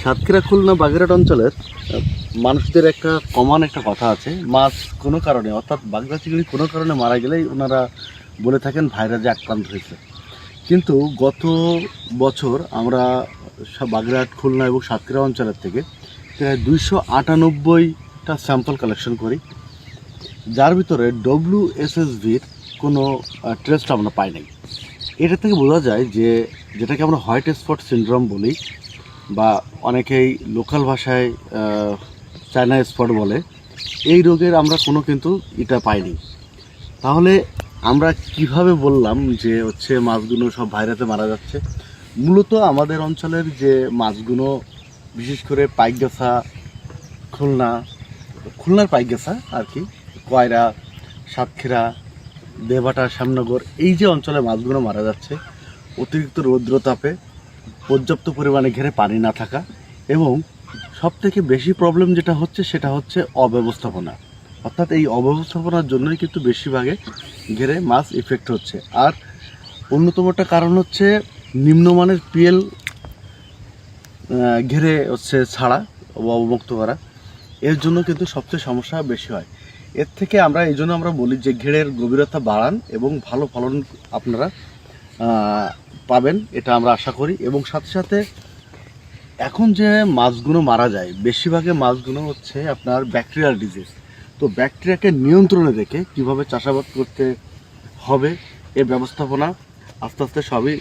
সাতক্ষীরা খুলনা বাগেরহাট অঞ্চলের মানুষদের একটা কমন একটা কথা আছে, মাছ কোনো কারণে অর্থাৎ বাগদা চিংড়ি কোনো কারণে মারা গেলেই ওনারা বলে থাকেন ভাইরাসে আক্রান্ত হয়েছে। কিন্তু গত বছর আমরা বাগেরহাট খুলনা এবং সাতক্ষীরা অঞ্চলের থেকে প্রায় 298টা স্যাম্পল কালেকশন করি, যার ভিতরে WSSVর কোনো টেস্ট আমরা পাই নাই। এটা থেকে বোঝা যায় যে যেটাকে আমরা হোয়াইট স্পট সিনড্রোম বলি বা অনেকেই লোকাল ভাষায় চায়না স্পট বলে, এই রোগের আমরা কোনো কিন্তু এটা পাইনি। তাহলে আমরা কিভাবে বললাম যে হচ্ছে মাছগুলো সব ভাইরাসে মারা যাচ্ছে? মূলত আমাদের অঞ্চলের যে মাছগুলো, বিশেষ করে পাইকগাছা, খুলনার পাইকগাছা আর কি, কয়রা, সাতক্ষীরা, দেবাটা, শ্যামনগর, এই যে অঞ্চলে মাছগুলো মারা যাচ্ছে, অতিরিক্ত রৌদ্রতাপে পর্যাপ্ত পরিমাণে ঘেরে পানি না থাকা, এবং সবথেকে বেশি প্রবলেম যেটা হচ্ছে সেটা হচ্ছে অব্যবস্থাপনা। অর্থাৎ এই অব্যবস্থাপনার জন্যই কিন্তু বেশিরভাগে ঘেরে মাছ ইফেক্ট হচ্ছে। আর অন্যতম একটা কারণ হচ্ছে নিম্নমানের পিএল ঘেরে হচ্ছে ছাড়া, অবমুক্ত করা, এর জন্য কিন্তু সবচেয়ে সমস্যা বেশি হয়। এর থেকে এই জন্য আমরা বলি যে ঘেরের গভীরতা বাড়ান এবং ভালো ফলন আপনারা পাবেন, এটা আমরা আশা করি। এবং সাথে সাথে এখন যে মাছগুলো মারা যায়, বেশিরভাগে মাছগুলো হচ্ছে আপনার ব্যাকটেরিয়াল ডিজিজ। তো ব্যাকটেরিয়াকে নিয়ন্ত্রণে রেখে কীভাবে চাষাবাদ করতে হবে, এর ব্যবস্থাপনা আস্তে আস্তে সবই